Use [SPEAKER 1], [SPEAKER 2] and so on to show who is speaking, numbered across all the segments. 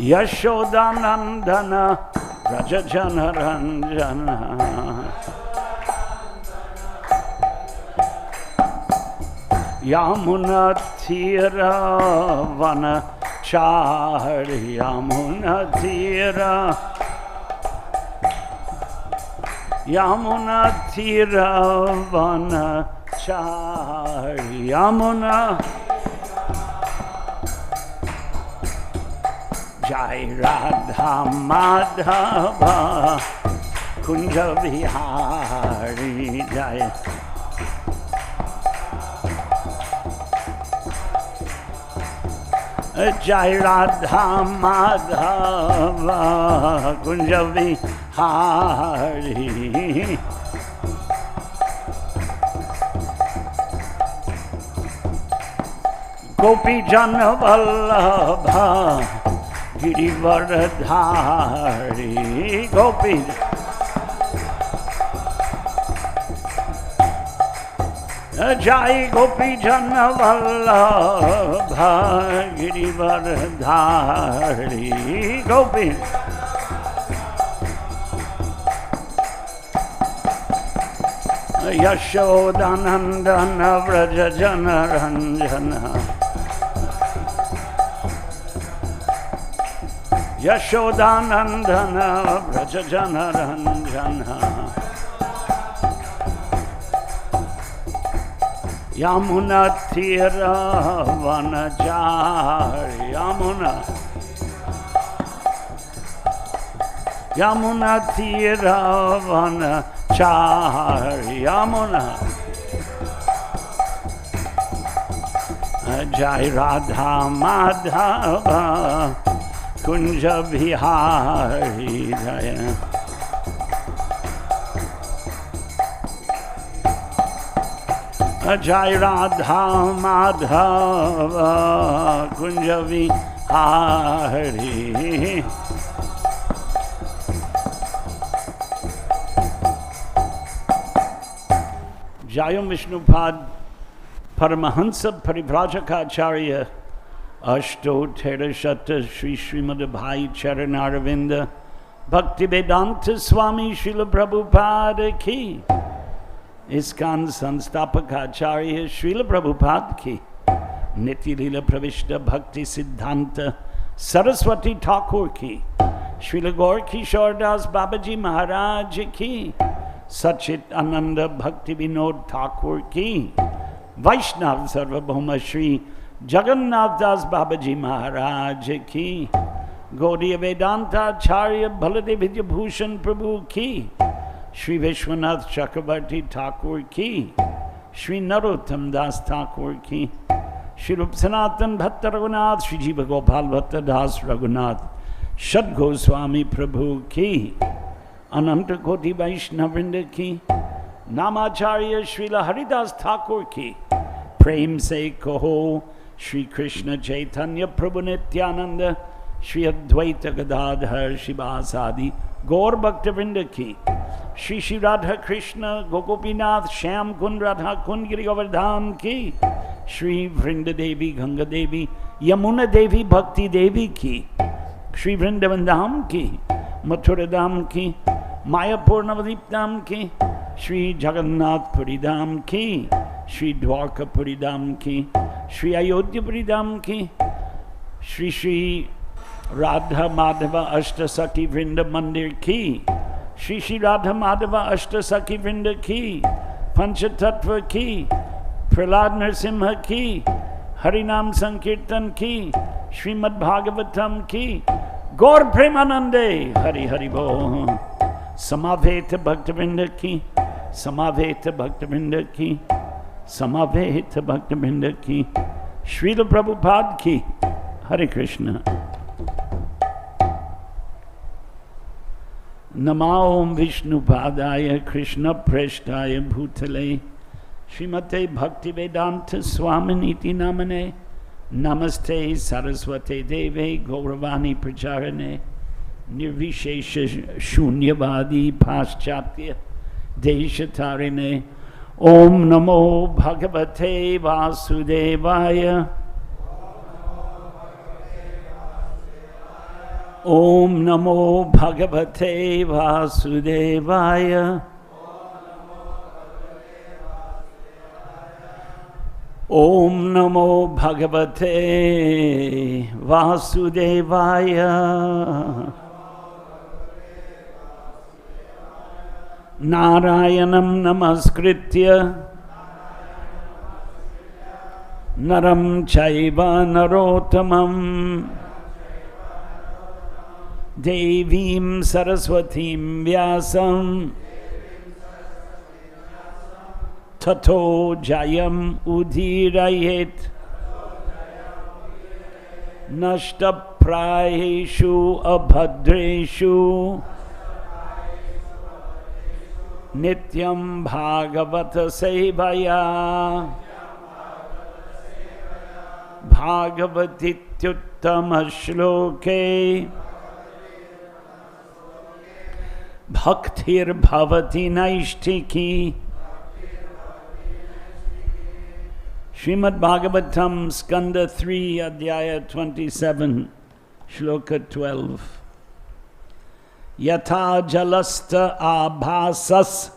[SPEAKER 1] Yashodanandana Rajajanaranjana Yamunatira Vanachari Yamunatira Yamunatira Vanachari Yamuna Jai Radha Madhava Kunja Vihari Jai Jai Radha Madhava Kunja Vihari Gopi Jana Vallabha Girivaradhari Gopi Jai Gopi Jana Vallabha Girivaradhari Gopi Yashodanandana Vrajajana Ranjana Yashodanandana Vrajajana Ranjana Yamunatira Vanachari Yamunatira Vanachari Yamuna Jai Radha Madhava Kunja Vihari Jaya Jai Radha Madhava Kunja Vihari Jayam Viṣṇupād Paramahansa Parivrājakācārya Ashtottara-shata Shri Srimad Bhai Charanaravinda Bhakti Vedanta Swami Srila Prabhupada ki ISKCON Sanstapakacharya Srila Prabhupada ki Nitya Lila Pravishta Bhakti Siddhanta Saraswati Thakur ki Srila Gaur Kishore Das Babaji Maharaj ki Sachit Ananda Bhakti Vinod Thakur ki Vaishnav Sarvabhauma Shri Jagannath Das Babaji Maharaj ki Gaudiya Vedanta Acharya Baladev Vidyabhushan Prabhu ki Shri Vishwanath Chakravarti Thakur ki Shri Narottam Das Thakur ki Shri Rup Sanatan Bhatta Raghunath Shri Jiva Gopal Bhatta Das Raghunath Shad Goswami Prabhu ki Ananta Koti Vaishnavrinda ki Namacharya Srila Haridas Thakur ki Prem se kaho Shri Krishna Chaitanya Prabhu Nityananda Shri Advaita Gadadhar Shivasadi Gaur Bhaktavrinda ki Shri Shri Radha Krishna Gokopinath Shyam Kund Radha Kund Giri Govardhan ki Shri Vrinda Devi Ganga Devi Yamuna Devi Bhakti Devi ki Shri Vrindavan Dham ki Mathura Dham ki Mayapur Navadip Dham ki Shri Jagannath Puri Dham ki Shri Dwarka Puri Dham ki Shri Ayodhya Puri Dham ki Shri Shri Radha Madhava Ashtasaki Vrinda Mandir ki Shri Shri Radha Madhava Ashtasaki Vrinda ki Panchatattva ki Prahlad Narasimha ki Harinam Sankirtan ki Srimad Bhagavatam ki Gaur Premanande Hari Hari Bo Samaveta Bhaktivinoda ki Samaveta Bhaktivinoda ki Samaveta Bhaktivinoda ki Srila Prabhupada ki Hare Krishna. Namo Viṣṇu Pādaya Krishna Preshtaya Bhutale Srimate Bhaktivedanta Swaminiti Namane Namaste Saraswate Deve Gauravani Pracharane Nirvishesha Shunyavadi Paschatya Deshatarine Om Namo Bhagavate Vasudevaya Om Namo Bhagavate Vasudevaya. Om Namo Bhagavate Vasudevaya. Narayanam Namaskritya Naram Chaiva Narottamam Devim Saraswatim Vyasam Tato Jayam Udirayet Nashta Prayeshu Abhadreshu Nityam Bhagavata Sevaya Bhagavatityuttama Shloke Bhaktir Bhavati Naishtiki. Srimad Bhagavatam Skanda 3 Adhyaya 27 Shloka 12. Yathā jala-stha ābhāsas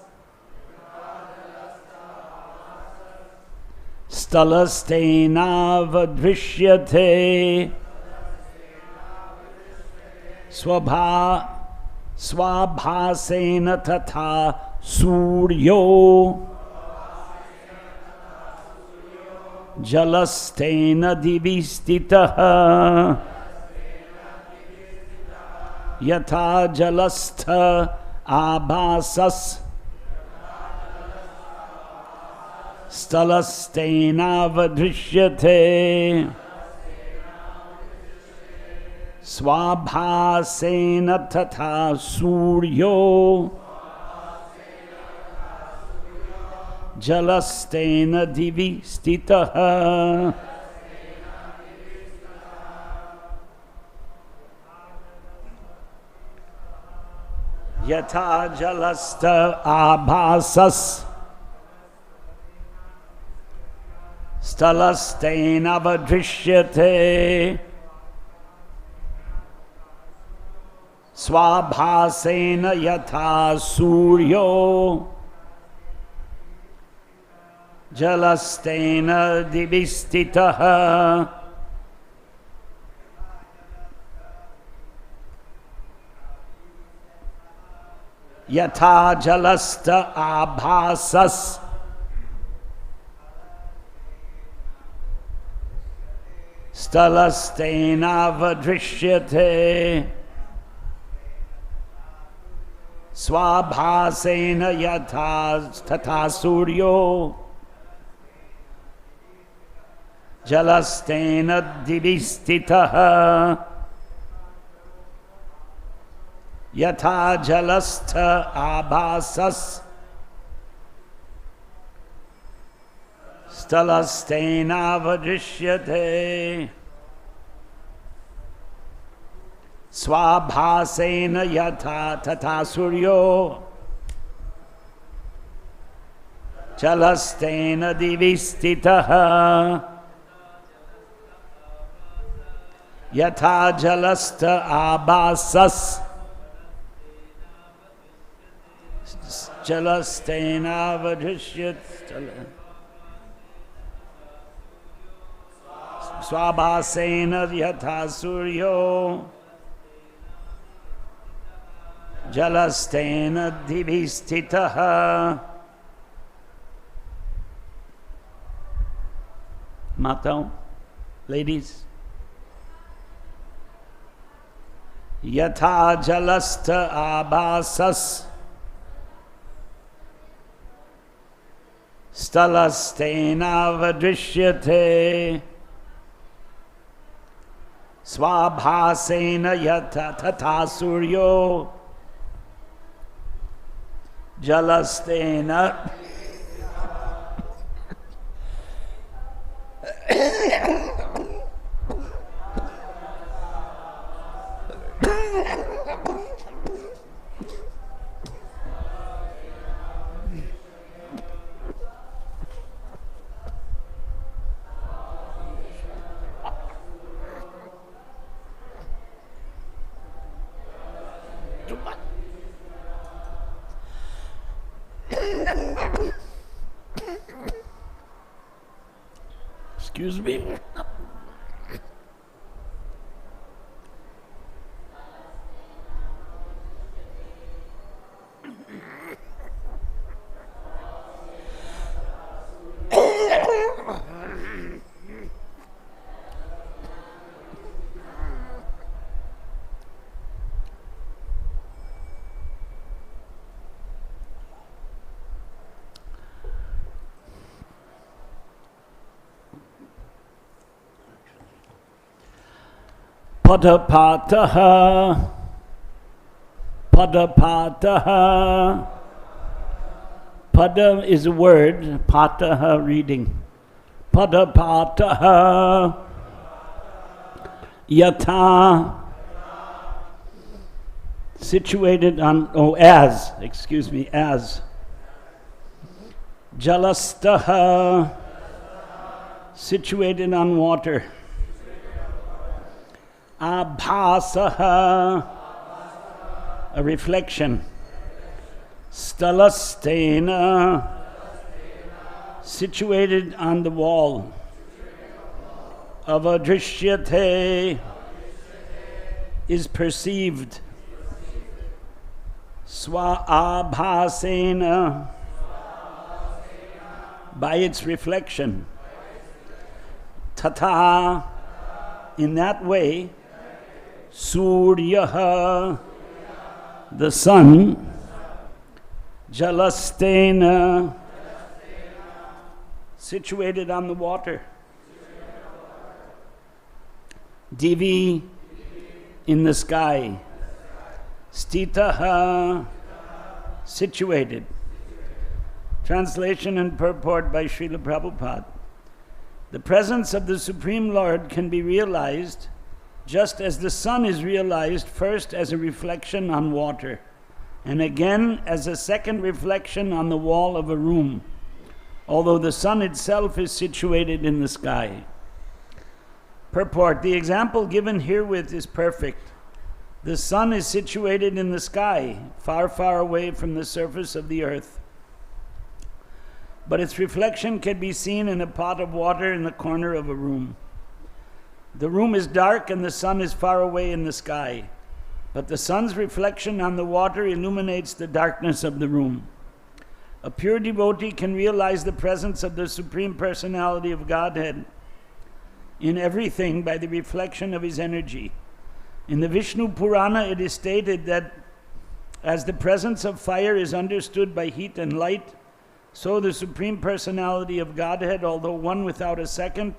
[SPEAKER 1] sthala-sthենāvadṛśyate sva-ābhāsena tathā sūryo jala-sthena divi stitaḥ yathā jala-stha ābhāsaḥ sthala-sthենāvadṛśyate sva-ābhāsena tathā sūryo jala-sthena divi sthitaḥ. Yathā jala-stha ābhāsas sthala-sthենāvadṛśyate svā-ābhāsena yathā sūryo jala-sthena divi sthitaḥ. Yathā jala-stha ābhāsas sthala-sthենāvadṛśyate svā-ābhāsena yathā tathā sūryo jala-sthena divi sthitaḥ. Yathā jala-stha ābhāsas sthala-sthենāvadṛśyate svā-ābhāsena yathā tathā sūryo jala-sthena divi sthitaḥ. Yathā jala-stha ābhāsas jala-sthենāvadṛśyate svā-ābhāsena yathā sūryo jala-sthena divi sthitaḥ. Mata, ladies. Yathā jala-stha ābhāsas sthala-sthենāvadṛśyate svā-ābhāsena yathā tathā sūryo jala-sthena excuse me. Padapataha, padapataha. Pada is a word, pataha reading. Padapataha, yathā, situated on, as. Jala-sthaḥ, situated on water. Ābhāsaḥ, a reflection. Sthala-sthena, situated on the wall. Avadṛśyate, is perceived. Sva-ābhāsena, by its reflection. Tathā, in that way. Sūryaḥ, the sun. Jala-sthena, situated on the water. Divi, in the sky. Sthitaḥ, situated. Translation and purport by Srila Prabhupada. The presence of the Supreme Lord can be realized just as the sun is realized first as a reflection on water, and again as a second reflection on the wall of a room, although the sun itself is situated in the sky. Purport: the example given herewith is perfect. The sun is situated in the sky, far, far away from the surface of the earth. But its reflection can be seen in a pot of water in the corner of a room. The room is dark and the sun is far away in the sky, but the sun's reflection on the water illuminates the darkness of the room. A pure devotee can realize the presence of the Supreme Personality of Godhead in everything by the reflection of his energy. In the Viṣṇu Purāṇa it is stated that as the presence of fire is understood by heat and light, so the Supreme Personality of Godhead, although one without a second,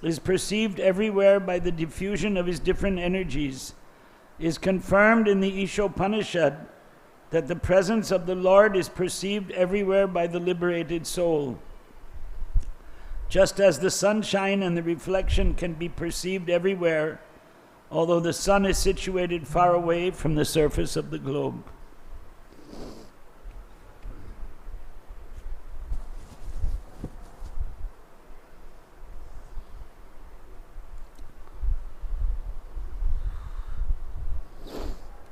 [SPEAKER 1] is perceived everywhere by the diffusion of his different energies. Is confirmed in the Īśopaniṣad that the presence of the Lord is perceived everywhere by the liberated soul. Just as the sunshine and the reflection can be perceived everywhere, although the sun is situated far away from the surface of the globe.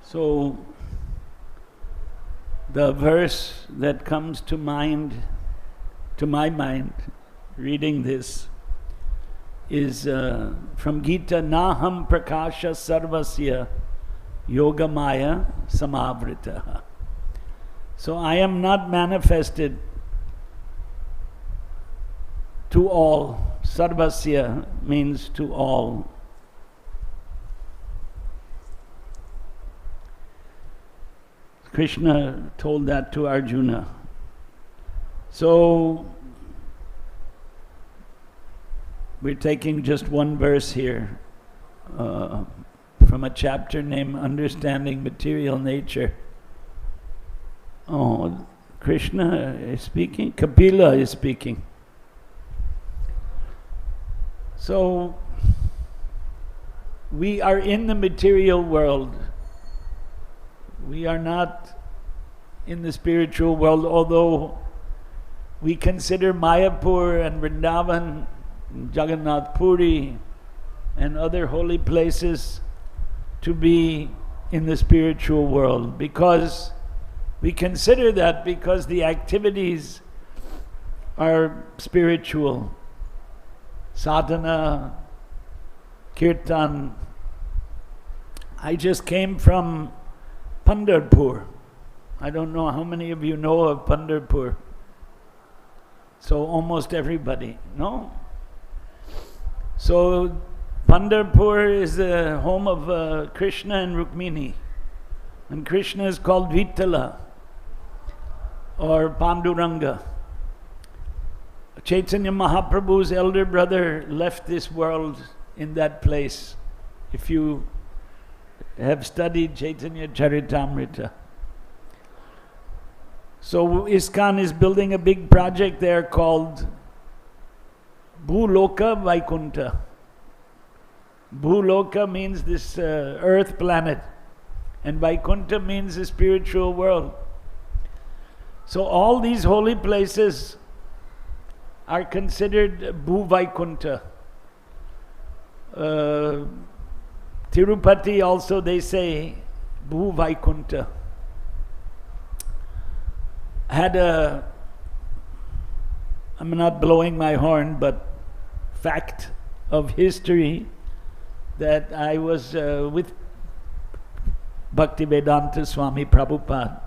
[SPEAKER 1] So, the verse that comes to my mind, reading this, is from Gita, Naham prakasha sarvasya yogamaya samavritaha. So I am not manifested to all. Sarvasya means to all. Krishna told that to Arjuna. So, we're taking just one verse here from a chapter named Understanding Material Nature. Oh, Krishna is speaking? Kapila is speaking. So, we are in the material world. We are not in the spiritual world, although we consider Mayapur and Vrindavan, and Jagannath Puri, and other holy places to be in the spiritual world, because we consider that because the activities are spiritual. sadhana, kirtan. I just came from Pandharpur. I don't know how many of you know of Pandharpur. So almost everybody, no? So Pandharpur is the home of Krishna and Rukmini. And Krishna is called Viṭṭala or Panduranga. Chaitanya Mahaprabhu's elder brother left this world in that place. If you have studied Chaitanya Charitamrita. So ISKCON is building a big project there called Bhuloka Vaikunta. Bhuloka means this earth planet, and Vaikunta means the spiritual world. So all these holy places are considered Bhu Vaikunta. Tirupati also they say Bhu Vaikunta. I'm not blowing my horn, but fact of history that I was with Bhaktivedanta Swami Prabhupada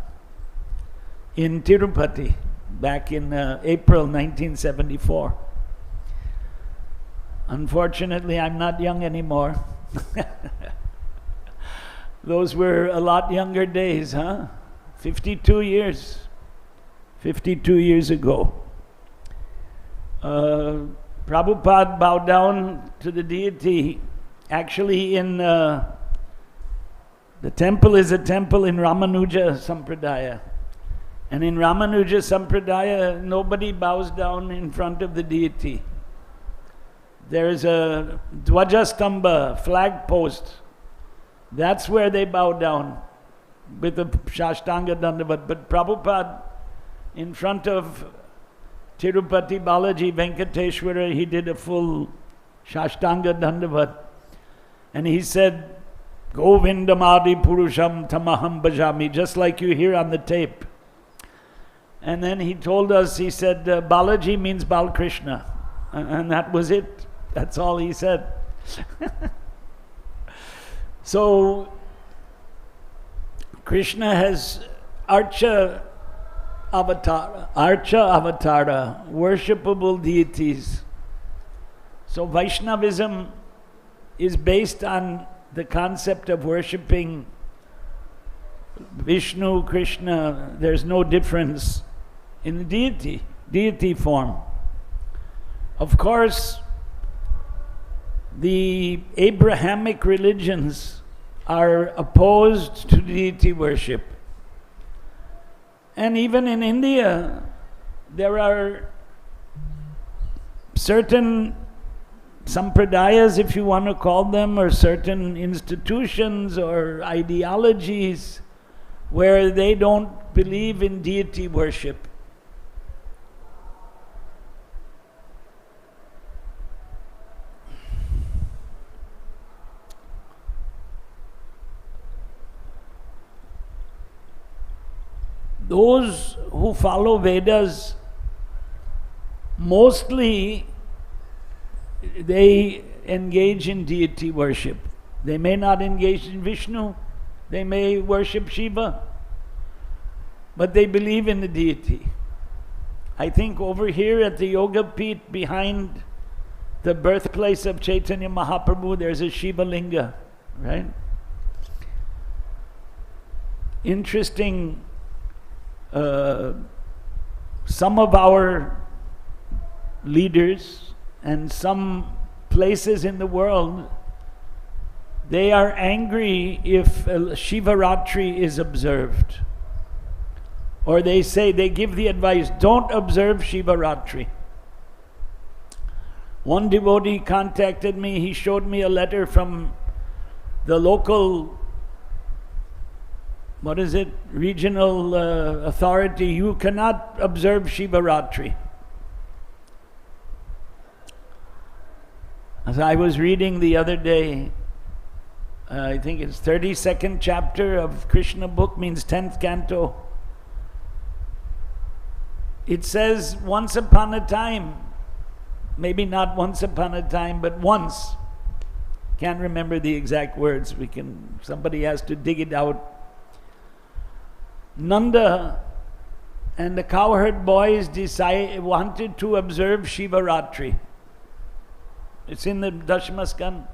[SPEAKER 1] in Tirupati back in April 1974. Unfortunately, I'm not young anymore. Those were a lot younger days, huh? 52 years. 52 years ago. Prabhupada bowed down to the deity. Actually, in the temple is a temple in Ramanuja Sampradaya. And in Ramanuja Sampradaya, nobody bows down in front of the deity. There is a Dvajastamba, flag post. That's where they bow down with a Shashtanga Dandavat. But Prabhupada, in front of Tirupati Balaji Venkateshwara, he did a full Shashtanga Dandavat. And he said, Govindamadi Purusham Tamaham Bhajami, just like you hear on the tape. And then he told us, he said, Balaji means Balkrishna. And that was it. That's all he said. So, Krishna has Archa Avatara, worshipable deities. So Vaishnavism is based on the concept of worshipping Viṣṇu, Krishna. There's no difference in the deity form. Of course, the Abrahamic religions are opposed to deity worship. And even in India, there are certain sampradayas, if you want to call them, or certain institutions or ideologies where they don't believe in deity worship. Those who follow Vedas, mostly they engage in deity worship. They may not engage in Viṣṇu, they may worship Shiva, but they believe in the deity. I think over here at the Yoga Peeth behind the birthplace of Chaitanya Mahaprabhu, there's a Shiva Linga, right? Interesting. Some of our leaders and some places in the world, they are angry if Shivaratri is observed. Or they say, they give the advice, don't observe Shivaratri. One devotee contacted me, he showed me a letter from the local regional authority. You cannot observe Shivaratri. As I was reading the other day, I think it's 32nd chapter of Krishna book, means 10th canto. It says, once upon a time, maybe not once upon a time, but once. Can't remember the exact words. Somebody has to dig it out. Nanda and the cowherd boys wanted to observe Shivaratri. It's in the Dashmaskan.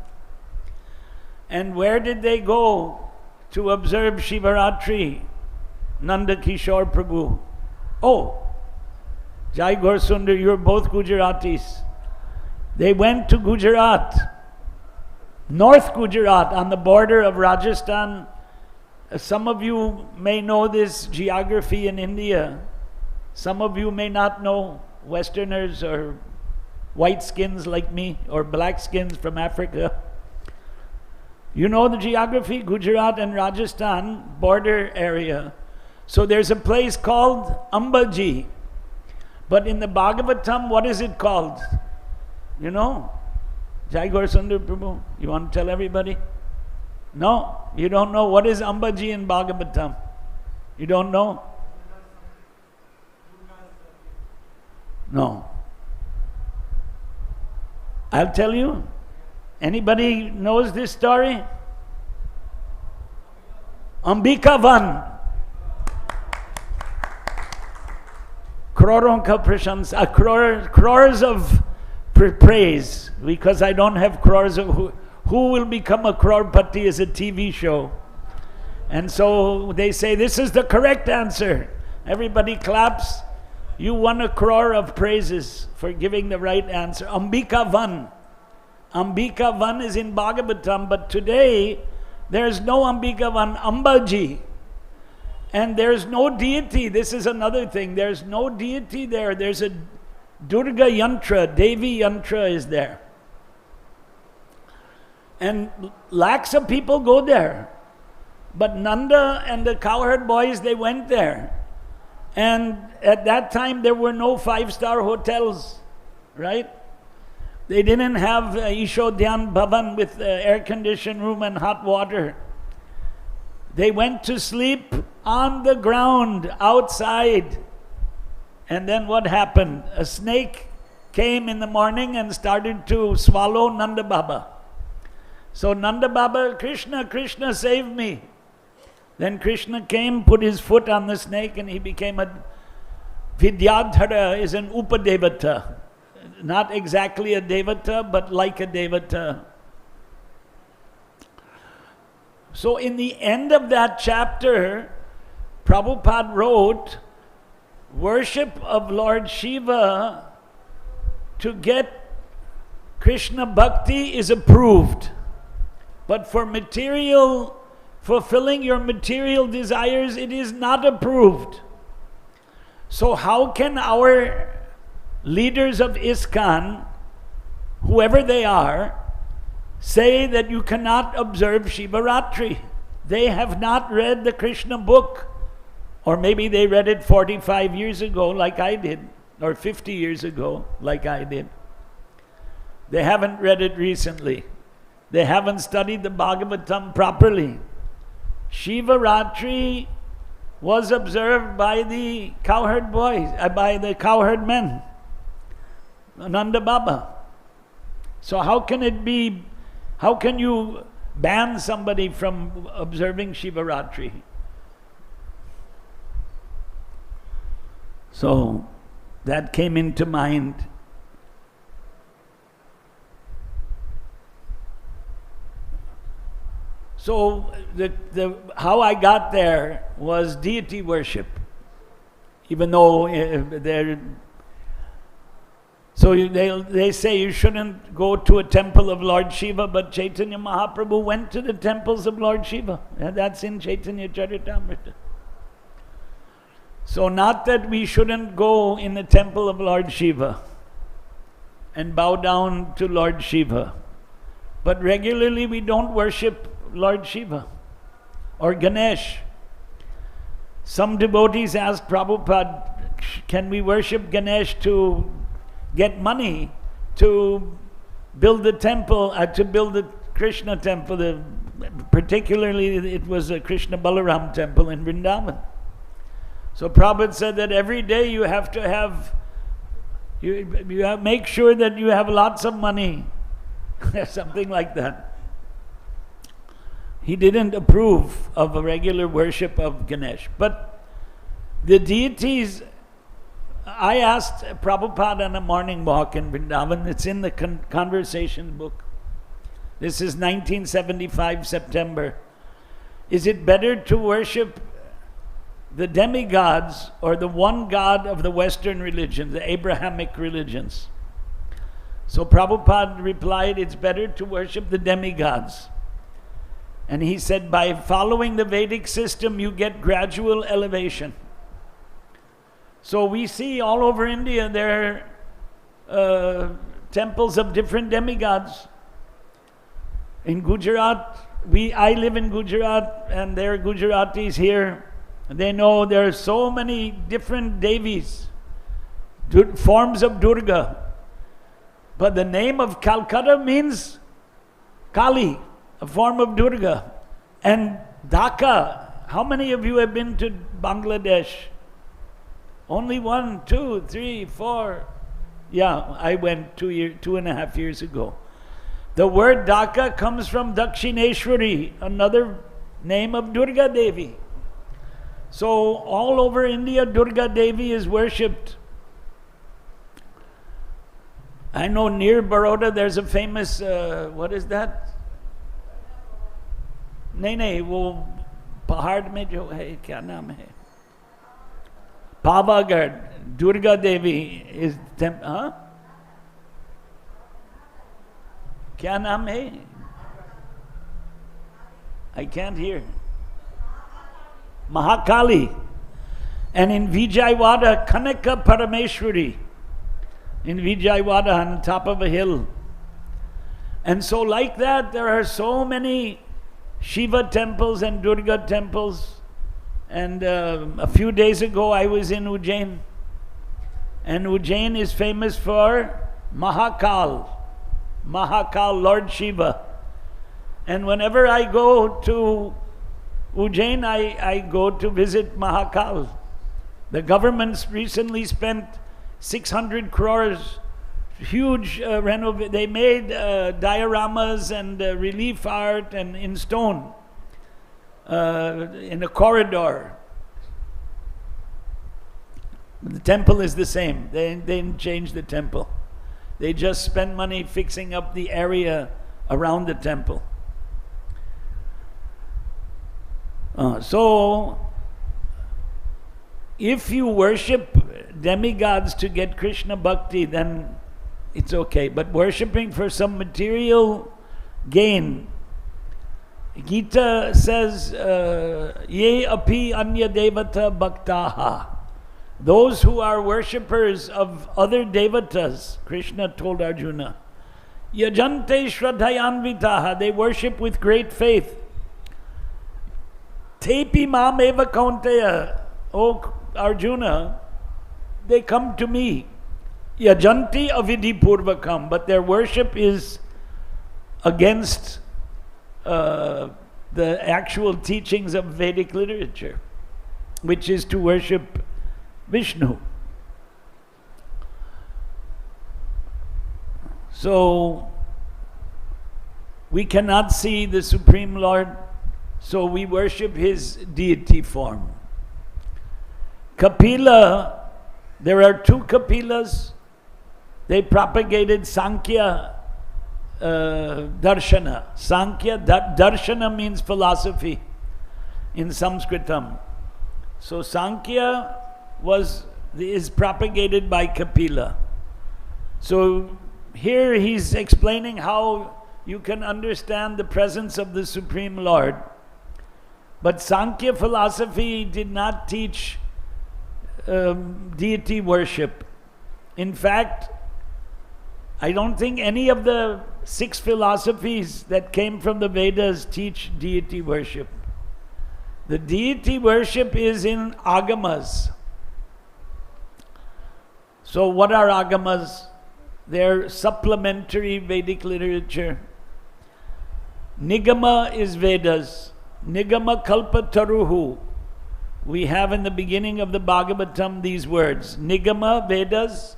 [SPEAKER 1] And where did they go to observe Shivaratri? Nanda Kishore Prabhu. Oh, Jai Gorsundar, you're both Gujaratis. They went to Gujarat, North Gujarat, on the border of Rajasthan. Some of you may know this geography in India. Some of you may not know, Westerners or white skins like me, or black skins from Africa. You know the geography, Gujarat and Rajasthan border area. So there's a place called Ambaji. But in the Bhagavatam, what is it called? You know? Jai Gorsundar Prabhu, you want to tell everybody? No, you don't know. What is Ambaji in Bhagavatam? You don't know? No. I'll tell you. Anybody knows this story? Ambikavan. Crores of praise, because I don't have crores of who will become a crorepati is a TV show. And so they say, this is the correct answer. Everybody claps. You won a crore of praises for giving the right answer. Ambikavan. Ambikavan is in Bhagavatam, but today there's no Ambikavan, Ambaji. And there's no deity. This is another thing. There's no deity there. There's a Durga Yantra, Devi Yantra is there. And lakhs of people go there. But Nanda and the cowherd boys, they went there. And at that time, there were no 5-star hotels, right? They didn't have Īśodhyan Bhavan with air-conditioned room and hot water. They went to sleep on the ground outside. And then what happened? A snake came in the morning and started to swallow Nanda Baba. So Nanda Baba, Krishna, Krishna, save me. Then Krishna came, put his foot on the snake, and he became a Vidyadhara, is an Upadevata. Not exactly a Devata, but like a Devata. So in the end of that chapter, Prabhupada wrote, worship of Lord Shiva to get Krishna Bhakti is approved. But for fulfilling your material desires, it is not approved. So how can our leaders of ISKCON, whoever they are, say that you cannot observe Shivaratri? They have not read the Krishna book. Or maybe they read it 45 years ago like I did, or 50 years ago like I did. They haven't read it recently. They haven't studied the Bhagavatam properly. Shivaratri was observed by the cowherd boys, by the cowherd men, Nanda Baba. So how can you ban somebody from observing Shivaratri? So that came into mind. So how I got there was deity worship, even though they say you shouldn't go to a temple of Lord Shiva, but Chaitanya Mahaprabhu went to the temples of Lord Shiva, and that's in Chaitanya Charitamrita. So not that we shouldn't go in the temple of Lord Shiva and bow down to Lord Shiva, but regularly we don't worship Lord Shiva or Ganesh. Some devotees asked Prabhupada, can we worship Ganesh to get money to build the temple, to build the Krishna temple? Particularly it was a Krishna Balaram temple in Vrindavan. So Prabhupada said that every day you have to have You make sure that you have lots of money. Something like that. He didn't approve of a regular worship of Ganesh. But the deities, I asked Prabhupada on a morning walk in Vrindavan, it's in the conversation book. This is 1975 September. Is it better to worship the demigods or the one God of the Western religions, the Abrahamic religions? So Prabhupada replied, it's better to worship the demigods. And he said, by following the Vedic system, you get gradual elevation. So we see all over India there are temples of different demigods. In Gujarat, I live in Gujarat, and there are Gujaratis here. They know there are so many different devis, forms of Durga. But the name of Calcutta means Kali, a form of Durga. And Dhaka, how many of you have been to Bangladesh? Only 1, 2, 3, 4. Yeah, I went 2.5 years ago. The word Dhaka comes from Dakshineshwari, another name of Durga Devi. So all over India, Durga Devi is worshipped. I know near Baroda there's a famous, what is that? नहीं वो पहाड़ में जो है क्या नाम है? Pavagadh, Durga Devi is huh? क्या नाम है? I can't hear. Mahakali. And in Vijayawada, Kanaka Parameshwari. In Vijayawada, on top of a hill. And so like that, there are so many Shiva temples and Durga temples. And a few days ago, I was in Ujjain. And Ujjain is famous for Mahakal. Mahakal, Lord Shiva. And whenever I go to Ujjain, I go to visit Mahakal. The government's recently spent 600 crores, huge renovation. They made dioramas and relief art and in stone in a corridor. The temple is the same. They didn't change the temple. They just spent money fixing up the area around the temple. So, if you worship demigods to get Krishna bhakti, then it's okay. But worshipping for some material gain, Gita says, Ye api anya devata bhaktaha. Those who are worshippers of other devatas, Krishna told Arjuna, Yajante shraddhayanvitaha, they worship with great faith. Tepi mam eva kaunteya, O Arjuna, they come to me. Yajanti avidhi purvakam, but their worship is against the actual teachings of Vedic literature, which is to worship Viṣṇu. So, we cannot see the Supreme Lord, so we worship His deity form. Kapila, there are two Kapilas. They propagated Sankhya Darshana. Sankhya Darshana means philosophy in Sanskritam. So Sankhya is propagated by Kapila. So here he's explaining how you can understand the presence of the Supreme Lord. But Sankhya philosophy did not teach deity worship. In fact, I don't think any of the 6 philosophies that came from the Vedas teach deity worship. The deity worship is in agamas. So what are agamas? They're supplementary Vedic literature. Nigama is Vedas. Nigama kalpataruhu. We have in the beginning of the Bhagavatam these words. Nigama Vedas,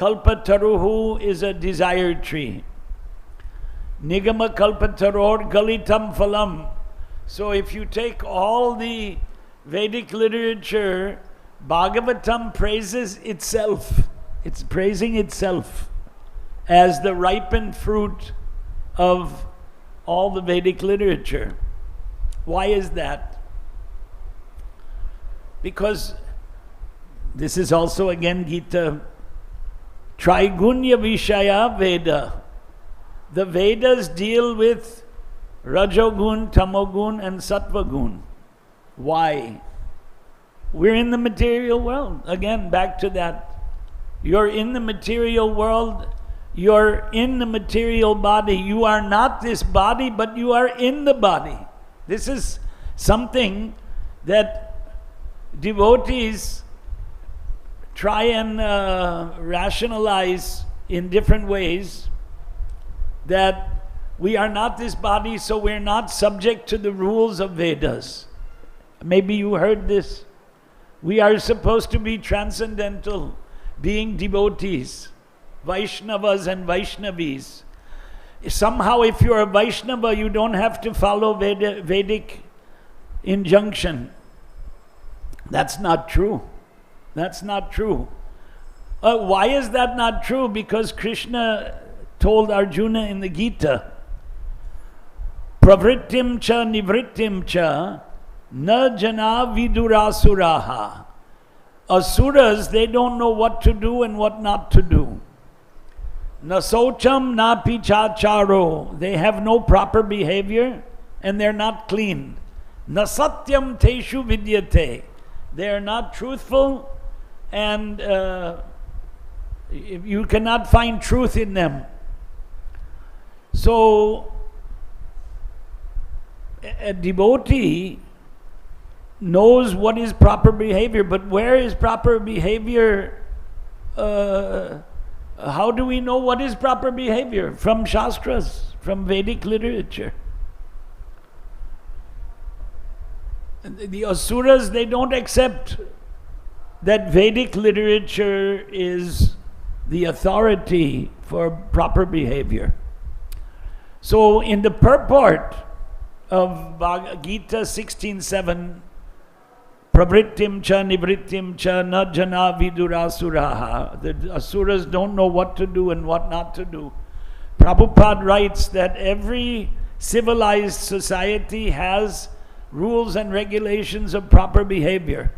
[SPEAKER 1] kalpataruhu is a desire tree. Nigama kalpataror galitam phalam. So if you take all the Vedic literature, Bhagavatam praises itself. It's praising itself as the ripened fruit of all the Vedic literature. Why is that? Because this is also again Gita. Trigunya Vishaya Veda. The Vedas deal with Rajogun, Tamogun and Sattvagun. Why? We're in the material world. Again, back to that. You're in the material world. You're in the material body. You are not this body, but you are in the body. This is something that devotees try and rationalize in different ways, that we are not this body, so we're not subject to the rules of Vedas. Maybe you heard this. We are supposed to be transcendental, being devotees, Vaishnavas and Vaishnavis. Somehow if you're a Vaishnava, you don't have to follow Vedic injunction. That's not true. That's not true. Why is that not true? Because Krishna told Arjuna in the Gita, pravrittim cha nivrittim cha na jana vidurasuraha. Asuras, they don't know what to do and what not to do. Na socham na pichacharo. They have no proper behavior and they're not clean. Na satyam teshu vidyate. They are not truthful and you cannot find truth in them. So, a devotee knows what is proper behavior, but where is proper behavior? How do we know what is proper behavior? From Shastras, from Vedic literature. The Asuras, they don't accept that Vedic literature is the authority for proper behavior. So in the purport of Bhagavad Gita 16.7, pravrittim cha nivrittim cha na jana vidurasuraha. The Asuras don't know what to do and what not to do. Prabhupada writes that every civilized society has rules and regulations of proper behavior.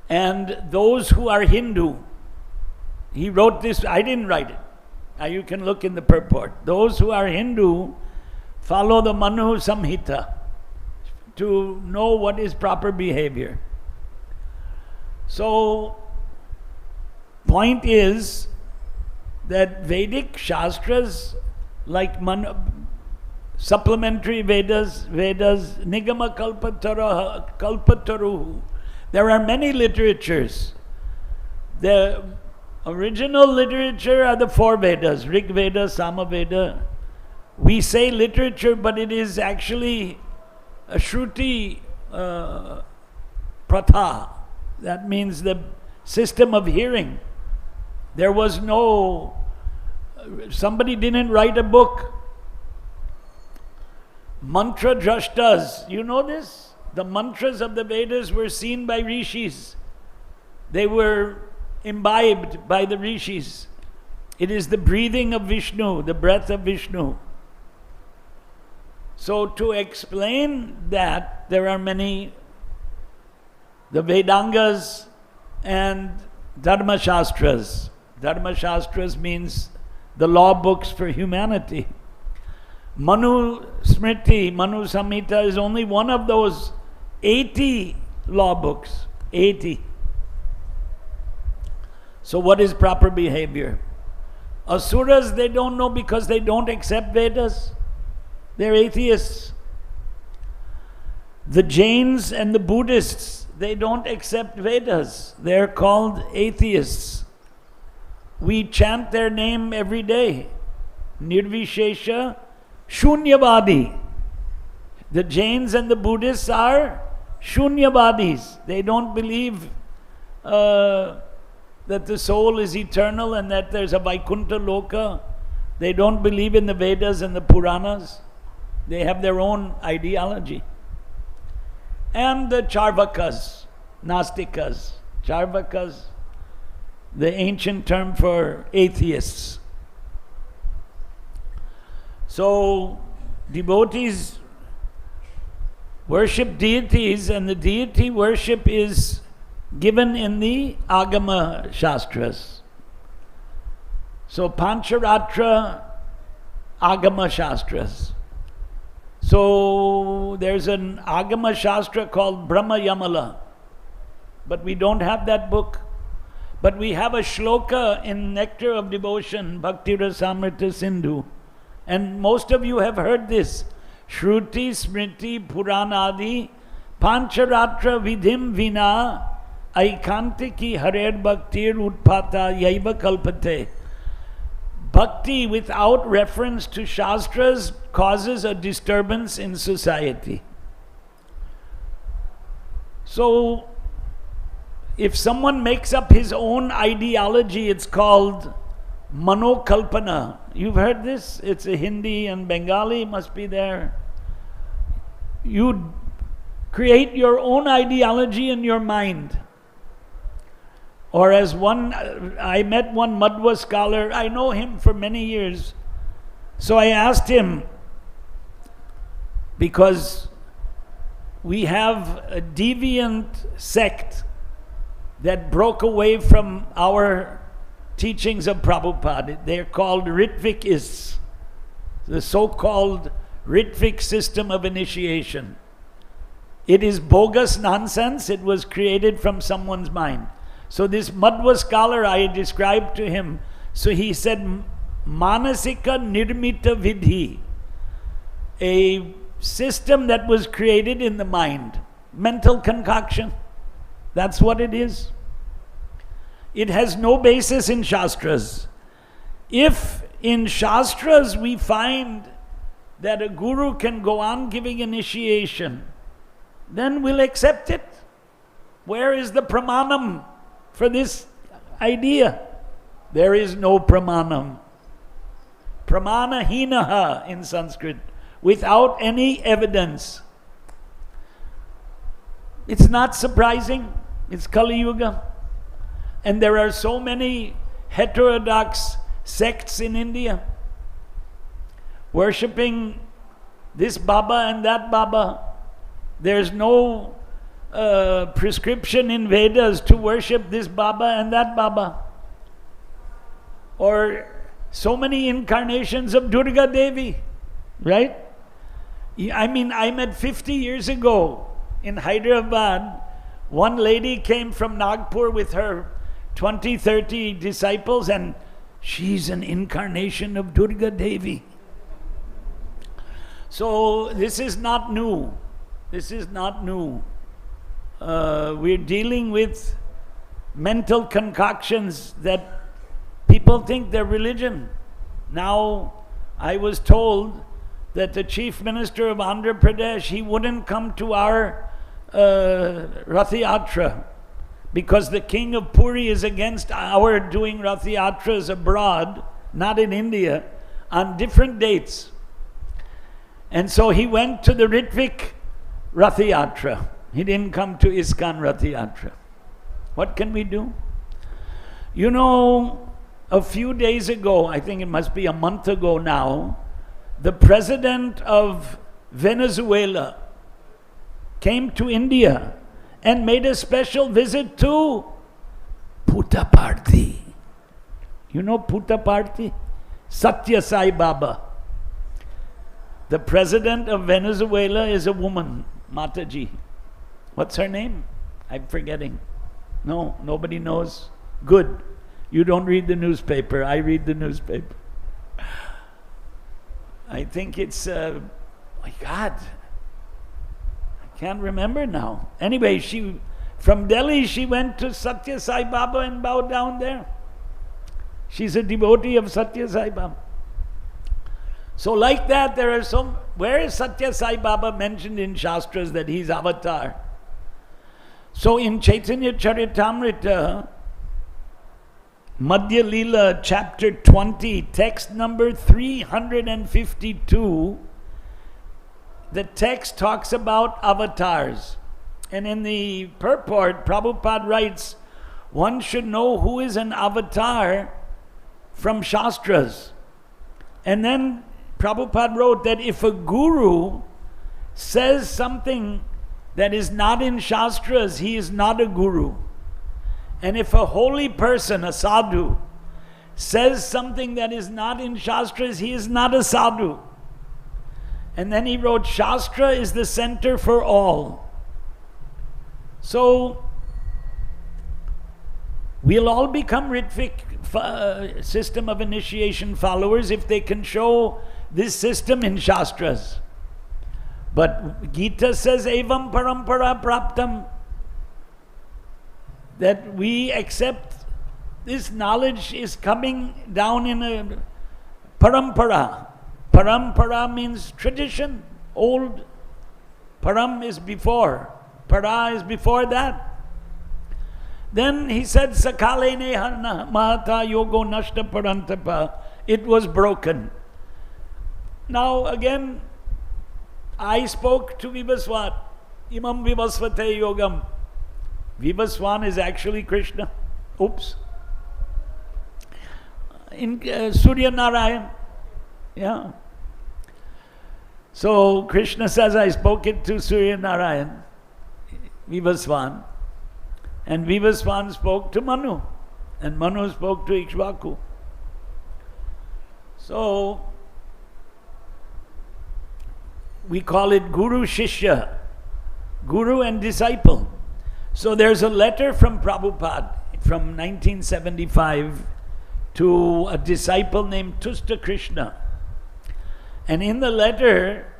[SPEAKER 1] And those who are Hindu, he wrote this, I didn't write it. You can look in the purport. Those who are Hindu follow the Manu Samhita to know what is proper behavior. So, point is that Vedic Shastras, like supplementary Vedas, Nigama Kalpataru, there are many literatures. The original literature are the four Vedas, Rig Veda, Sama Veda. We say literature, but it is actually a Shruti Tathā. That means the system of hearing. There was no, somebody didn't write a book. Mantra drashtas, you know this? The mantras of the Vedas were seen by rishis. They were imbibed by the rishis. It is the breathing of Viṣṇu, the breath of Viṣṇu. So to explain that, there are many, the Vedangas and Dharma Shastras. Dharma Shastras means the law books for humanity. Manu Smriti, Manu Samhita is only one of those 80 law books. 80. So what is proper behavior? Asuras, they don't know because they don't accept Vedas. They're atheists. The Jains and the Buddhists, they don't accept Vedas. They're called atheists. We chant their name every day. Nirvishesha Shunyavadi. The Jains and the Buddhists are Shunyavadis. They don't believe that the soul is eternal and that there's a Vaikuntha Loka. They don't believe in the Vedas and the Puranas. They have their own ideology. And the Charvakas, Nastikas. Charvakas, the ancient term for atheists. So, devotees worship deities, and the deity worship is given in the Agama Shastras. So, Pancharatra Agama Shastras. So, there's an Agama Shastra called Brahma Yamala, but we don't have that book. But we have a shloka in Nectar of Devotion, Bhakti Rasamrita Sindhu. And most of you have heard this. Shruti Smriti Puranadi Pancharatra Vidhim Vina Aikantiki Harer Bhaktir Utpata Yaiva Kalpate. Bhakti without reference to Shastras causes a disturbance in society. So, if someone makes up his own ideology, it's called Manokalpana. You've heard this? It's a Hindi and Bengali, must be there. You create your own ideology in your mind. Or as I met one Madhva scholar, I know him for many years. So I asked him, because we have a deviant sect that broke away from our teachings of Prabhupada. They're called Ritvikists, the so-called Ritvik system of initiation. It is bogus nonsense. It was created from someone's mind. So this Madhva scholar, I described to him, so he said, Manasika Nirmita Vidhi, a system that was created in the mind, mental concoction. That's what it is. It has no basis in Shastras. If in Shastras we find that a guru can go on giving initiation, then we'll accept it. Where is the pramanam for this idea? There is no pramanam. Pramana hinaha in Sanskrit, without any evidence. It's not surprising. It's Kali Yuga. And there are so many heterodox sects in India worshipping this Baba and that Baba. There's no prescription in Vedas to worship this Baba and that Baba. Or so many incarnations of Durga Devi, right? I mean, I met 50 years ago in Hyderabad, one lady came from Nagpur with her 20, 30 disciples, and she's an incarnation of Durga Devi. So this is not new. This is not new. We're dealing with mental concoctions that people think they're religion. Now, I was told that the Chief Minister of Andhra Pradesh, he wouldn't come to our Rath Yatra because the King of Puri is against our doing Rath Yatras abroad, not in India, on different dates. And so he went to the Ritvik Rath Yatra. He didn't come to ISKCON Rath Yatra. What can we do? You know, a few days ago, I think it must be a month ago now, the president of Venezuela came to India and made a special visit to Puttaparthi. You know Puttaparthi? Satya Sai Baba. The president of Venezuela is a woman, Mataji. What's her name? I'm forgetting. No, nobody knows. Good. You don't read the newspaper. I read the newspaper. I think it's, my God, I can't remember now. Anyway, from Delhi, she went to Satya Sai Baba and bowed down there. She's a devotee of Satya Sai Baba. So like that, there are some, where is Satya Sai Baba mentioned in Shastras that he's avatar? So in Chaitanya Charitamrita, Madhya Leela, chapter 20, text number 352. The text talks about avatars. And in the purport, Prabhupada writes, one should know who is an avatar from Shastras. And then Prabhupada wrote that if a guru says something that is not in Shastras, he is not a guru. And if a holy person, a sadhu, says something that is not in Shastras, he is not a sadhu. And then he wrote, Shastra is the center for all. So, we'll all become Ritvik system of initiation followers if they can show this system in Shastras. But Gita says, Evam parampara praptam, that we accept this knowledge is coming down in a parampara. Parampara means tradition, old. Param is before. Para is before that. Then he said, Sakale nehana mahata yogo nashta parantapa. It was broken. Now again, I spoke to Vivasvat. Imam Vivasvate yogam. Vivasvan is actually Krishna. Oops. In Surya Narayan. Yeah. So Krishna says, I spoke it to Surya Narayan, Vivasvan. And Vivasvan spoke to Manu. And Manu spoke to Ikshvaku. So we call it Guru Shishya. Guru and disciple. So there's a letter from Prabhupada from 1975 to a disciple named Tusta Krishna. And in the letter,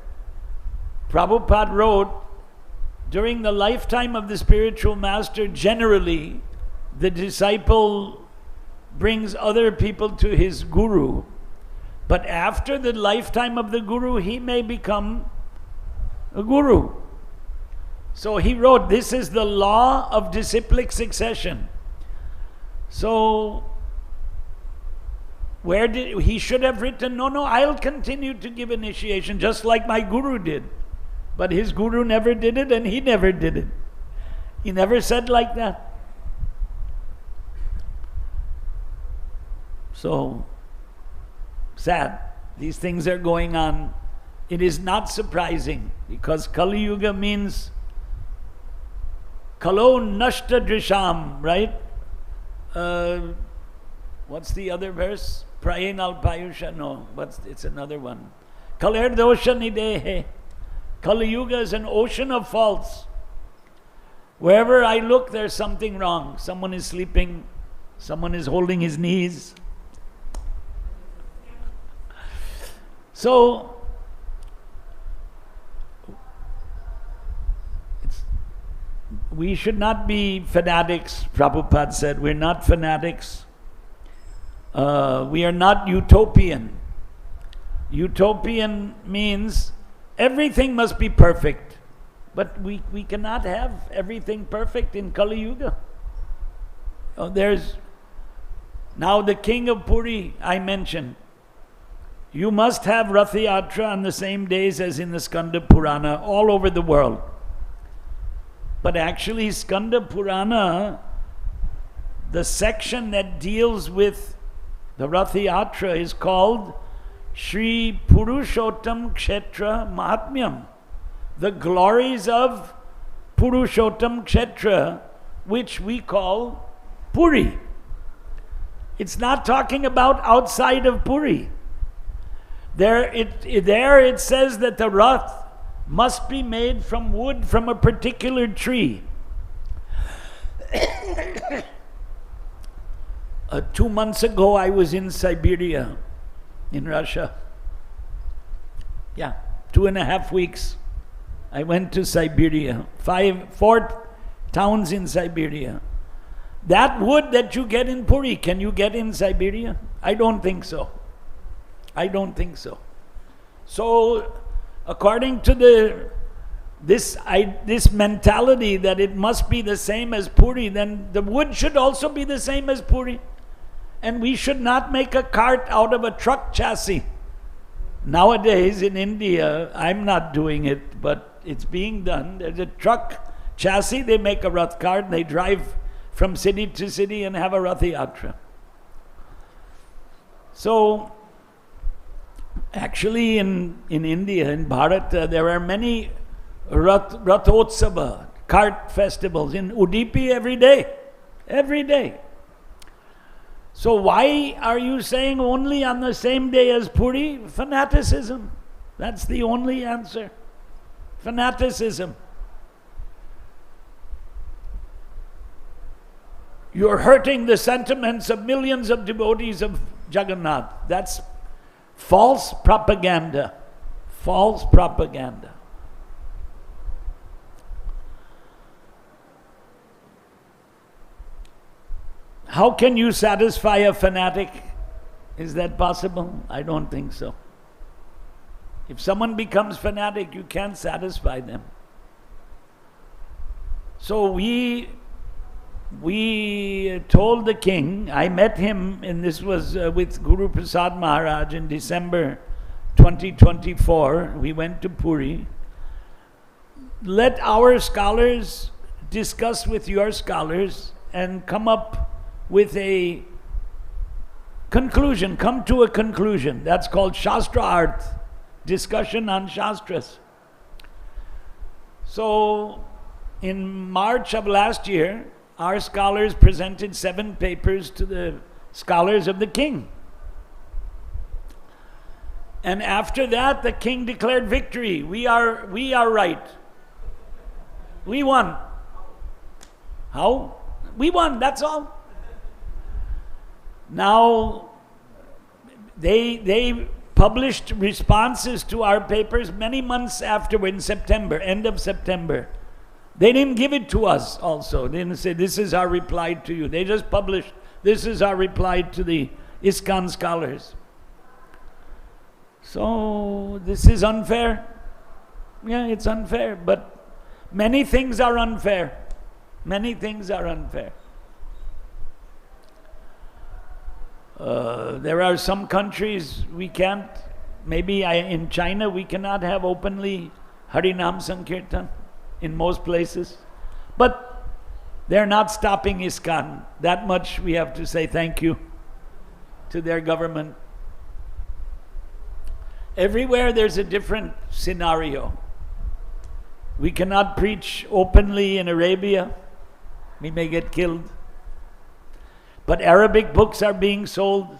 [SPEAKER 1] Prabhupada wrote, during the lifetime of the spiritual master, generally, the disciple brings other people to his guru. But after the lifetime of the guru, he may become a guru. So he wrote, this is the law of disciplic succession. So, he should have written, no, I'll continue to give initiation just like my guru did. But his guru never did it and he never did it. He never said like that. So, sad. These things are going on. It is not surprising because Kali Yuga means Kalo Nashta Drisham, right? What's the other verse? Prayenal Payusha? No, it's another one. Kaler Dosha Nidehe. Kali Yuga is an ocean of faults. Wherever I look, there's something wrong. Someone is sleeping. Someone is holding his knees. So, we should not be fanatics, Prabhupada said. We're not fanatics. We are not utopian. Utopian means everything must be perfect. But we cannot have everything perfect in Kali Yuga. There's now the king of Puri, I mentioned. You must have Rathi Yatra on the same days as in the Skanda Purāṇa all over the world. But actually, Skanda Purāṇa, the section that deals with the Rathi Yatra is called Shri Purushottam Kshetra Mahatmyam. The glories of Purushottam Kshetra, which we call Puri. It's not talking about outside of Puri. There it says that the Rath must be made from wood from a particular tree. 2 months ago, I was in Siberia, in Russia. 2.5 weeks. I went to Siberia. 4 towns in Siberia. That wood that you get in Puri, can you get in Siberia? I don't think so. So, according to this mentality that it must be the same as Puri, then the wood should also be the same as Puri. And we should not make a cart out of a truck chassis. Nowadays in India, I'm not doing it, but it's being done. There's a truck chassis, they make a Rath cart, and they drive from city to city and have a Rath Yatra. So, actually in India, in Bharat, there are many Rathotsava, cart festivals in Udupi every day. Every day. So why are you saying only on the same day as Puri? Fanaticism. That's the only answer. Fanaticism. You're hurting the sentiments of millions of devotees of Jagannath. That's false propaganda. False propaganda. How can you satisfy a fanatic? Is that possible? I don't think so. If someone becomes fanatic, you can't satisfy them. So we told the king, I met him, and this was with Guru Prasad Maharaj in December 2024. We went to Puri. Let our scholars discuss with your scholars and come up with a conclusion, come to a conclusion. That's called Shastra Arth, discussion on Shastras. So, in March of last year, our scholars presented 7 papers to the scholars of the king. And after that, the king declared victory. We are right. We won. How? We won, that's all. Now, they published responses to our papers many months after, in September, end of September. They didn't give it to us also. They didn't say, this is our reply to you. They just published, this is our reply to the ISKCON scholars. So, this is unfair. Yeah, it's unfair, but many things are unfair. Many things are unfair. There are some countries we can't, maybe in China we cannot have openly Harinam Sankirtan in most places. But they're not stopping ISKCON. That much we have to say thank you to their government. Everywhere there's a different scenario. We cannot preach openly in Arabia. We may get killed. But Arabic books are being sold,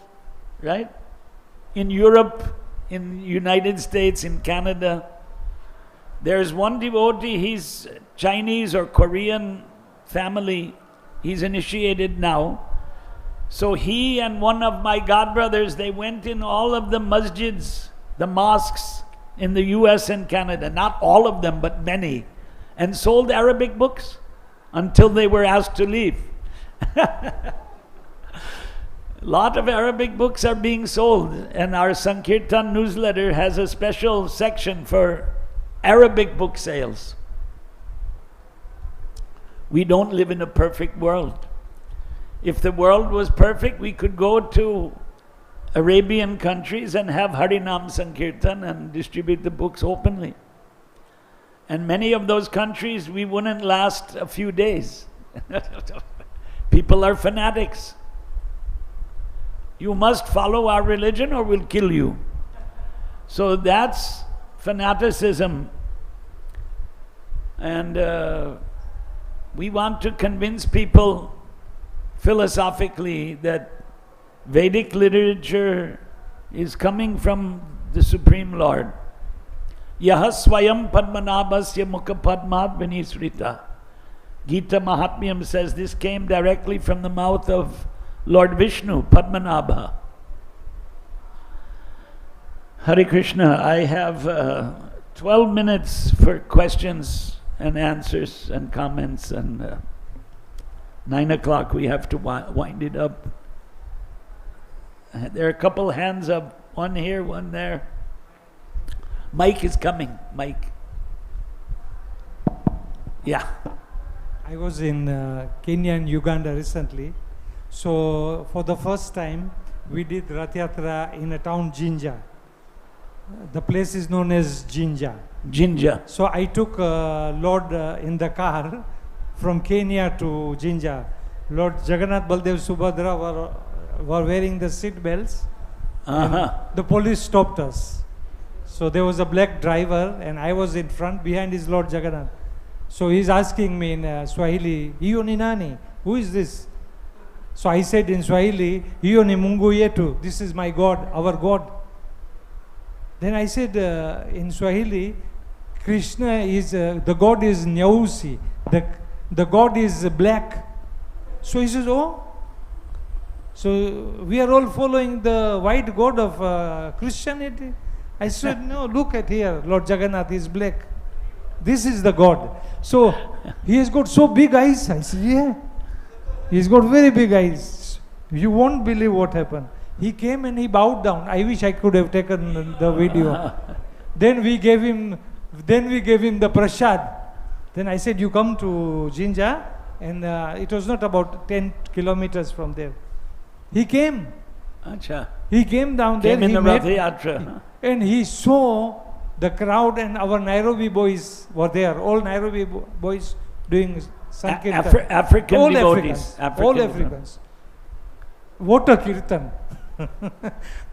[SPEAKER 1] right? In Europe, in the United States, in Canada. There's one devotee, he's Chinese or Korean family. He's initiated now. So he and one of my godbrothers, they went in all of the masjids, the mosques in the US and Canada. Not all of them, but many. And sold Arabic books until they were asked to leave. A lot of Arabic books are being sold, and our Sankirtan newsletter has a special section for Arabic book sales. We don't live in a perfect world. If the world was perfect, we could go to Arabian countries and have Harinam Sankirtan and distribute the books openly. And many of those countries, we wouldn't last a few days. People are fanatics. You must follow our religion or we'll kill you. So that's fanaticism. And we want to convince people philosophically that Vedic literature is coming from the Supreme Lord. Yaha swayam padmanabhasya mukha padmad vinisrita. Gita Mahatmyam says this came directly from the mouth of Lord Viṣṇu, Padmanabha. Hare Krishna, I have 12 minutes for questions and answers and comments, and 9 o'clock we have to wind it up. There are a couple hands up, one here, one there. Mike is coming, Mike. Yeah.
[SPEAKER 2] I was in Kenya and Uganda recently. So for the first time, we did Rath Yatra in a town, Jinja. The place is known as Jinja.
[SPEAKER 1] Jinja.
[SPEAKER 2] So I took Lord in the car from Kenya to Jinja. Lord Jagannath, Baldev, Subhadra were wearing the seat belts. The police stopped us. So there was a black driver and I was in front, behind is Lord Jagannath. So he's asking me in Swahili, "Iyo ni nani? Who is this?" So I said in Swahili, "Iyo ni Mungu yetu. This is my God, our God." Then I said in Swahili, Krishna is, the God is Nyausi. The God is black. So he says, "Oh, so we are all following the white God of Christianity?" I said, "No, look at here, Lord Jagannath is black. This is the God." So he has got so big eyes. I said, "Yeah, he's got very big eyes. You won't believe what happened." He came and he bowed down. I wish I could have taken the video. Then we gave him the prasad. Then I said, "You come to Jinja," and it was not about 10 kilometers from there. He came.
[SPEAKER 1] Acha.
[SPEAKER 2] He came down there.
[SPEAKER 1] Came in
[SPEAKER 2] he
[SPEAKER 1] the
[SPEAKER 2] met,
[SPEAKER 1] Rath Yatra.
[SPEAKER 2] and he saw the crowd, and our Nairobi boys were there. All Nairobi boys doing Sankirtan.
[SPEAKER 1] African
[SPEAKER 2] all
[SPEAKER 1] devotees.
[SPEAKER 2] Africans. All Africans. What a kirtan.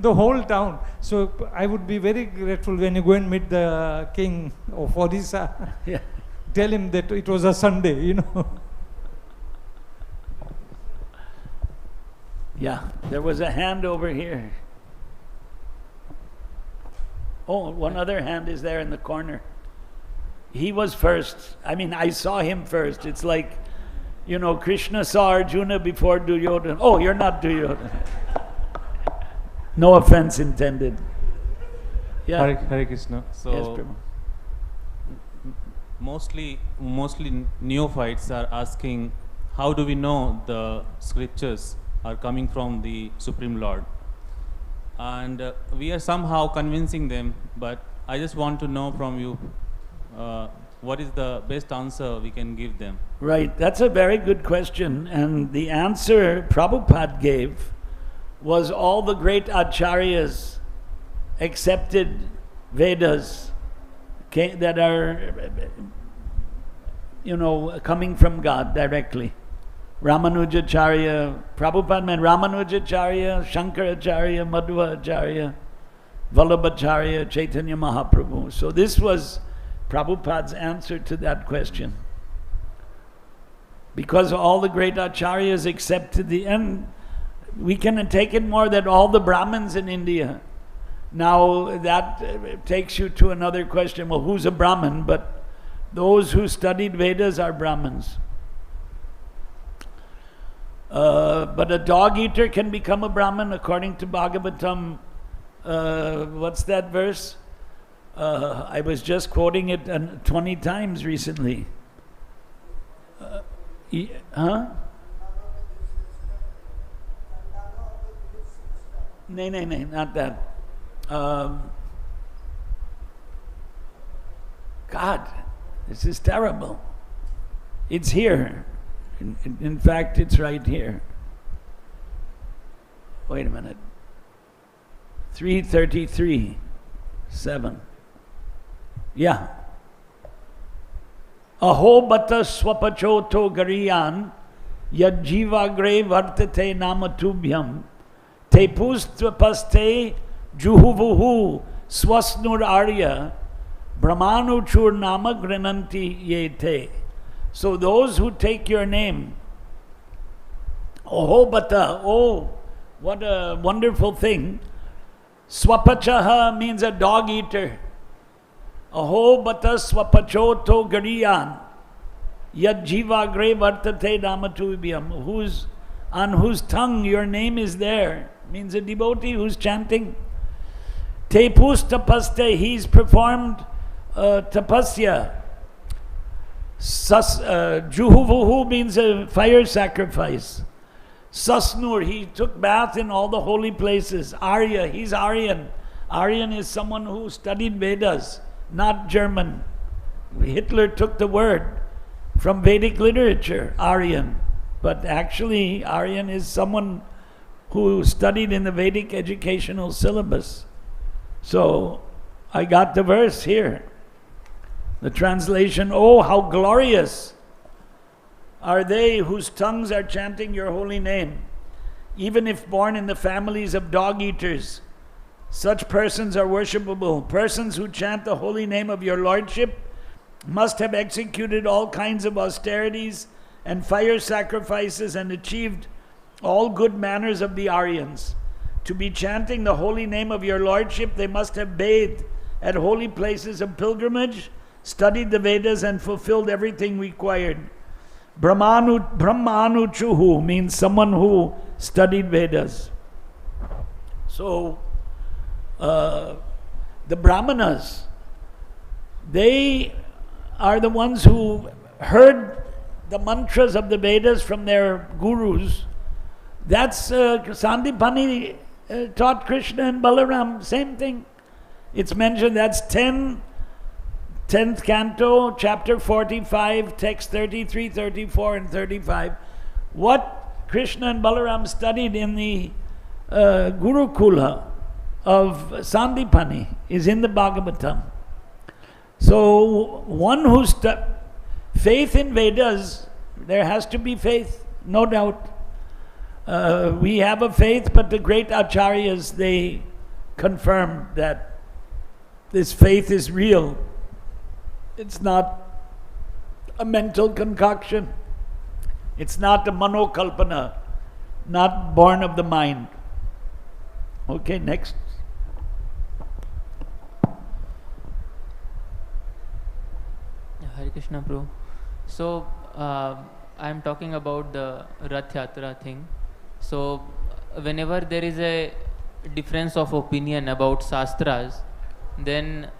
[SPEAKER 2] The whole town. So I would be very grateful when you go and meet the king of Odisha.
[SPEAKER 1] Yeah.
[SPEAKER 2] Tell him that it was a Sunday, you know.
[SPEAKER 1] Yeah, there was a hand over here. Oh, one other hand is there in the corner. He was first. I mean, I saw him first. It's like, you know, Krishna saw Arjuna before Duryodhana. Oh, you're not Duryodhana. No offense intended. Yeah.
[SPEAKER 3] Hare Krishna. So
[SPEAKER 1] yes, Prabhu.
[SPEAKER 3] Mostly neophytes are asking, how do we know the scriptures are coming from the Supreme Lord? And we are somehow convincing them, but I just want to know from you, what is the best answer we can give them?
[SPEAKER 1] Right, that's a very good question. And the answer Prabhupada gave was all the great acharyas accepted Vedas that are, you know, coming from God directly. Ramanujacharya, Prabhupada meant Ramanujacharya, Shankaracharya, Madhvacharya, Vallabhacharya, Chaitanya Mahaprabhu. So this was Prabhupada's answer to that question. Because all the great acharyas accepted the end, we can take it more that all the Brahmins in India. Now that takes you to another question. Well, who's a Brahmin? But those who studied Vedas are Brahmins. But a dog eater can become a Brahmin according to Bhagavatam. What's that verse? I was just quoting it 20 times recently. No, not that. God, this is terrible. It's here. In fact, it's right here. Wait a minute. 3:33:7. Yeah. Aho bata swapachoto gariyan yad jivagre vartate namatubhyam te pustvapaste juhuvuhu swasnur arya brahmanuchur nama grinanti yete. So those who take your name, Oho Bata, oh, what a wonderful thing. Swapachaha means a dog eater. Aho Bata swapachoto gariyan yad jivagre vartate namatubhyam. On whose tongue your name is there, means a devotee who's chanting. Te pustapaste, he's performed tapasya. Juhuvuhu means a fire sacrifice. Sasnur, he took bath in all the holy places. Arya, he's Aryan. Aryan is someone who studied Vedas, not German. Hitler took the word from Vedic literature, Aryan. but actually Aryan is someone who studied in the Vedic educational syllabus. So I got the verse here. The translation, "Oh, how glorious are they whose tongues are chanting your holy name, even if born in the families of dog-eaters. Such persons are worshipable. Persons who chant the holy name of your Lordship must have executed all kinds of austerities and fire sacrifices and achieved all good manners of the Aryans. To be chanting the holy name of your Lordship, they must have bathed at holy places of pilgrimage, studied the Vedas, and fulfilled everything required." Brahmanuchuhu means someone who studied Vedas. So, the Brahmanas, they are the ones who heard the mantras of the Vedas from their gurus. That's Sandipani taught Krishna and Balaram, same thing. It's mentioned, that's 10th canto, chapter 45, text 33, 34, and 35. What Krishna and Balaram studied in the Gurukula of Sandipani is in the Bhagavatam. So one who's faith in Vedas, there has to be faith, no doubt. We have a faith, but the great acharyas, they confirm that this faith is real. It's not a mental concoction. It's not a manokalpana, not born of the mind. Okay, next.
[SPEAKER 4] Hare Krishna, Prabhu. So, I'm talking about the Rath Yatra thing. So, whenever there is a difference of opinion about Shastras, then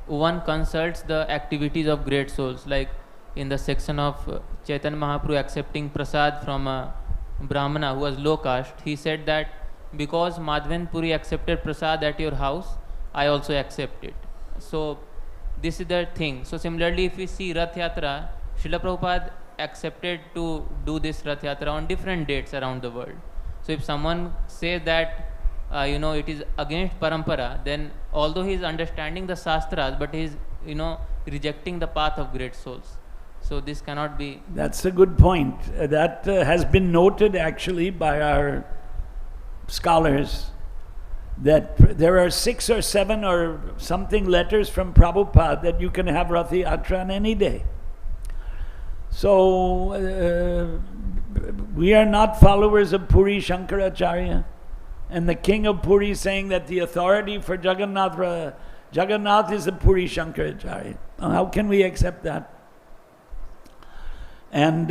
[SPEAKER 4] one consults the activities of great souls. Like in the section of Chaitanya Mahaprabhu accepting prasad from a Brahmana who was low caste, he said that because Madhven Puri accepted prasad at your house, I also accept it. So, this is the thing. So, similarly, if we see Rath Yatra, Srila Prabhupada accepted to do this Rath Yatra on different dates around the world. So, if someone says that it is against parampara, then although he is understanding the Shastras, but he is, rejecting the path of great souls. So this cannot be.
[SPEAKER 1] That's a good point. That has been noted actually by our scholars, that there are 6 or 7 or something letters from Prabhupada that you can have Rath Yatra on any day. So we are not followers of Puri Shankaracharya. And the king of Puri saying that the authority for Jagannath is the Puri Shankaracharya. How can we accept that? And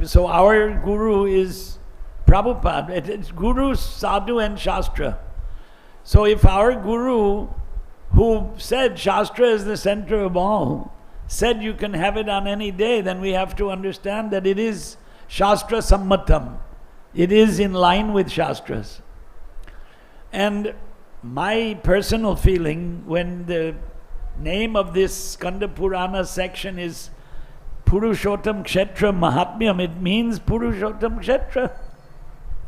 [SPEAKER 1] so our guru is Prabhupada. It's Guru, Sadhu and Shastra. So if our guru, who said Shastra is the center of all, said you can have it on any day, then we have to understand that it is Shastra Sammatam. It is in line with Shastras. And my personal feeling, when the name of this Skanda Purana section is Purushottam Kshetra Mahatmyam, it means Purushottam Kshetra.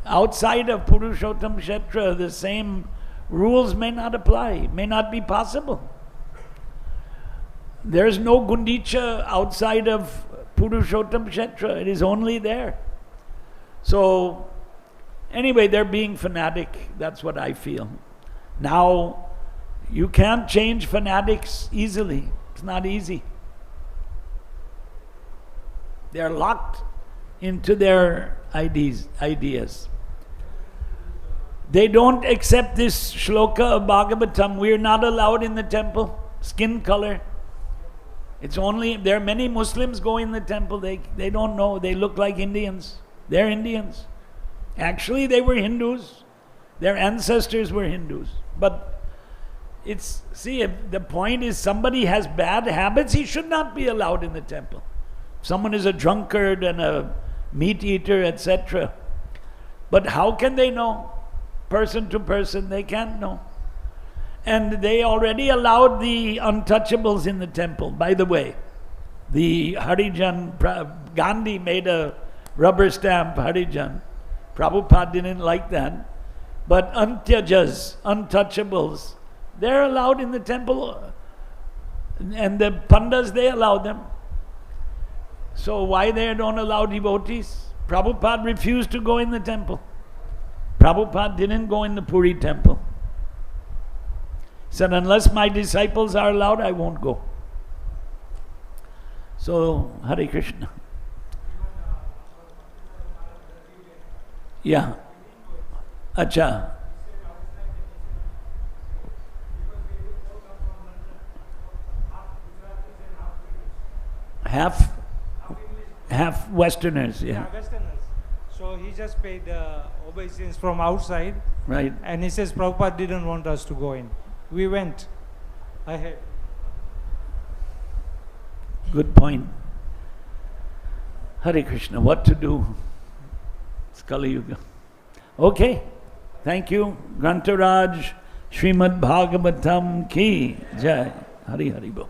[SPEAKER 1] Outside of Purushottam Kshetra, the same rules may not apply, may not be possible. There is no Gundicha outside of Purushottam Kshetra. It is only there. So, anyway, they're being fanatic. That's what I feel. Now, you can't change fanatics easily. It's not easy. They're locked into their ideas. They don't accept this shloka of Bhagavatam. We're not allowed in the temple. Skin color. It's only, there are many Muslims go in the temple. They don't know. They look like Indians. They're Indians. Actually, they were Hindus. Their ancestors were Hindus. But the point is, somebody has bad habits, he should not be allowed in the temple. If someone is a drunkard and a meat eater, etc. But how can they know? Person to person, they can't know. And they already allowed the untouchables in the temple. By the way, the Harijan, Gandhi made a rubber stamp Harijan. Prabhupada didn't like that. But antyajas, untouchables, they're allowed in the temple. And the pandas, they allow them. So why they don't allow devotees? Prabhupada refused to go in the temple. Prabhupada didn't go in the Puri temple. He said, unless my disciples are allowed, I won't go. So, Hare Krishna. Yeah. Acha. Half Westerners, yeah.
[SPEAKER 2] Westerners. So he just paid obeisance from outside.
[SPEAKER 1] Right.
[SPEAKER 2] And he says Prabhupada didn't want us to go in. We went ahead.
[SPEAKER 1] Good point. Hare Krishna, what to do? It's Kali Yuga. Okay, thank you. Grantaraj, Srimad Bhagavatam ki jai. Hari Hari Bo.